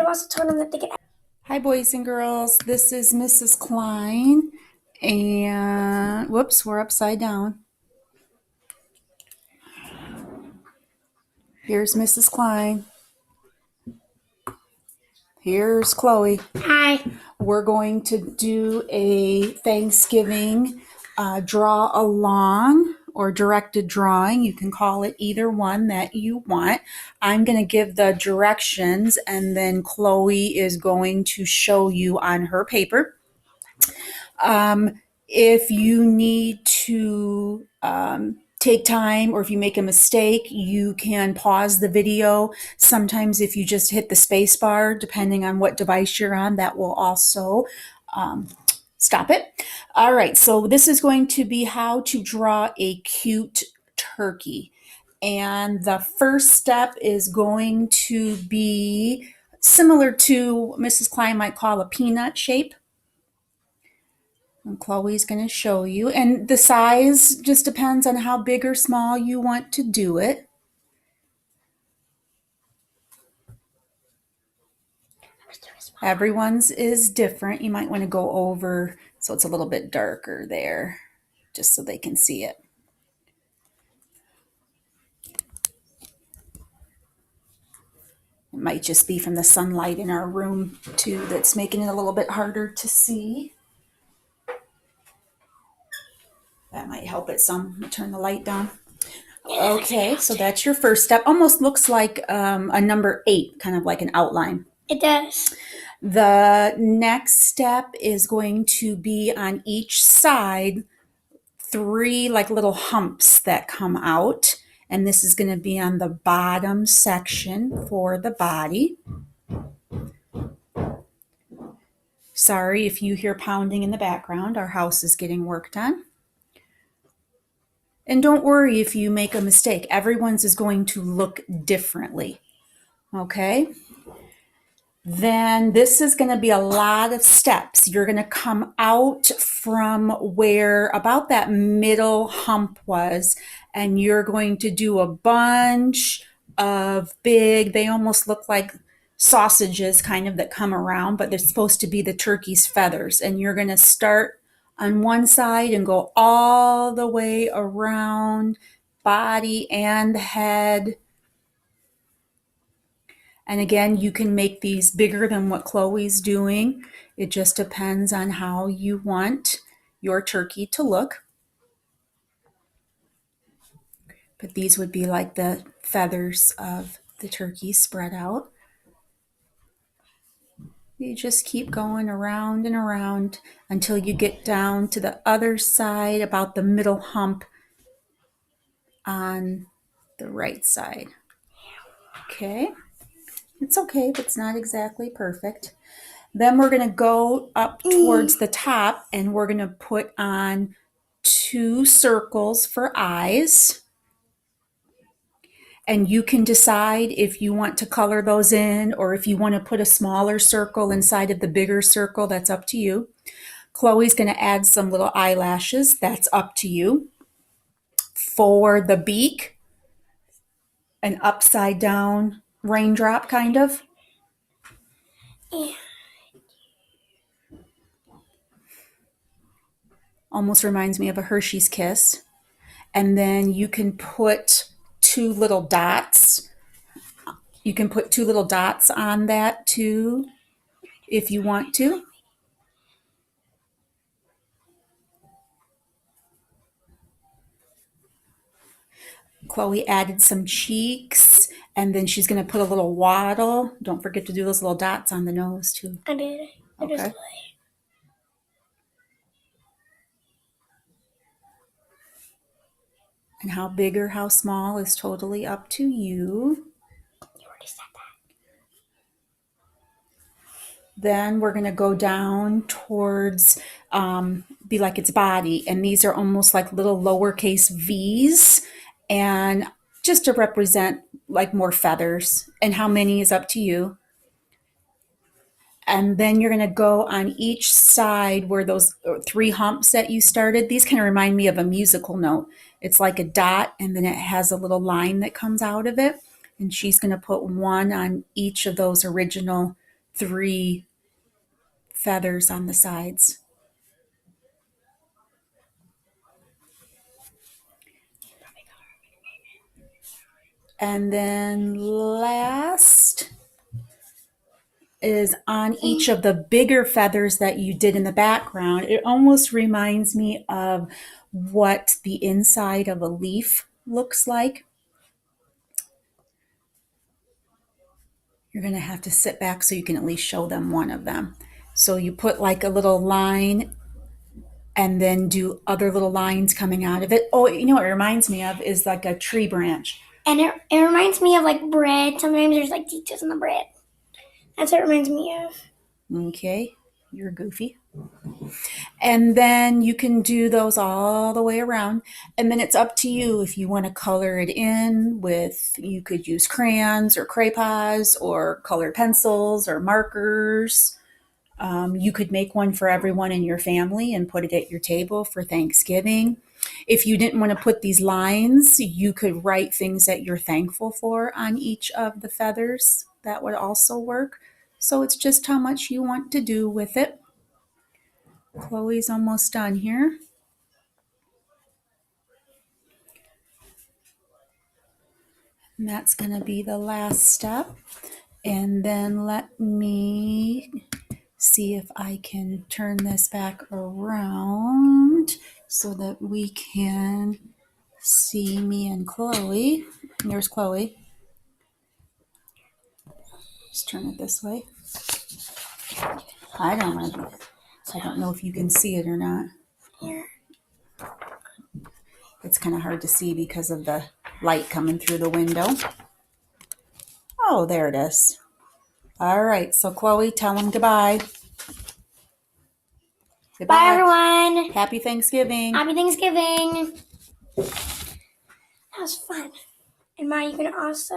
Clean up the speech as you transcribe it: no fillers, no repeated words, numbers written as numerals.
also told him that they could. Hi, boys and girls. This is Mrs. Klein. And whoops, we're upside down. Here's Mrs. Klein. Here's Chloe. Hi. We're going to do a Thanksgiving draw along or directed drawing. You can call it either one that you want. I'm going to give the directions, and then Chloe is going to show you on her paper. If you need to take time, or if you make a mistake, you can pause the video. Sometimes if you just hit the space bar, depending on what device you're on, that will also stop it. All right, so this is going to be how to draw a cute turkey. And the first step is going to be similar to Mrs. Klein might call a peanut shape. And Chloe's going to show you. And the size just depends on how big or small you want to do it. Everyone's is different. You might want to go over so it's a little bit darker there, just so they can see it. It might just be from the sunlight in our room too that's making it a little bit harder to see. That might help it some. Turn the light down. Okay, so that's your first step. Almost looks like a number 8, kind of like an outline. It does. The next step is going to be on each side 3 like little humps that come out, and this is going to be on the bottom section for the body. Sorry if you hear pounding in the background. Our house is getting worked on. And don't worry if you make a mistake. Everyone's is going to look differently. Okay? Then this is going to be a lot of steps. You're going to come out from where about that middle hump was, and you're going to do a bunch of big, they almost look like sausages kind of that come around, but they're supposed to be the turkey's feathers. And you're going to start on one side and go all the way around body and head. And again, you can make these bigger than what Chloe's doing. It just depends on how you want your turkey to look. But these would be like the feathers of the turkey spread out. You just keep going around and around until you get down to the other side, about the middle hump on the right side. Okay. It's okay if it's not exactly perfect. Then we're going to go up towards the top, and we're going to put on 2 circles for eyes. And you can decide if you want to color those in, or if you want to put a smaller circle inside of the bigger circle. That's up to you. Chloe's going to add some little eyelashes. That's up to you. For the beak, an upside down raindrop kind of. Yeah. Almost reminds me of a Hershey's Kiss. And then you can put 2 little dots. You can put 2 little dots on that too, if you want to. Chloe added some cheeks, and then she's going to put a little waddle. Don't forget to do those little dots on the nose too. I did. Okay. And how big or how small is totally up to you. You already said that. Then we're going to go down towards, be like its body. And these are almost like little lowercase V's. And just to represent like more feathers. And how many is up to you. And then you're going to go on each side where those 3 humps that you started. These kind of remind me of a musical note. It's like a dot, and then it has a little line that comes out of it. And she's going to put 1 on each of those original 3 feathers on the sides. And then last is on each of the bigger feathers that you did in the background. It almost reminds me of what the inside of a leaf looks like. You're going to have to sit back so you can at least show them one of them. So you put like a little line and then do other little lines coming out of it. Oh, you know what it reminds me of is like a tree branch. And it reminds me of like bread. Sometimes there's like details in the bread. That's what it reminds me of. Okay, you're goofy. And then you can do those all the way around. And then it's up to you if you want to color it in with, you could use crayons or crayons or colored pencils or markers. You could make one for everyone in your family and put it at your table for Thanksgiving. If you didn't want to put these lines, you could write things that you're thankful for on each of the feathers. That would also work. So it's just how much you want to do with it. Chloe's almost done here. And that's going to be the last step. And then let me see if I can turn this back around so that we can see me and Chloe. There's Chloe. Let's turn it this way. I don't know if you can see it or not. Here. It's kind of hard to see because of the light coming through the window. Oh, there it is. All right, so Chloe, tell them goodbye. Goodbye. Bye, everyone. Happy Thanksgiving. Happy Thanksgiving. That was fun. And Ma, you can also,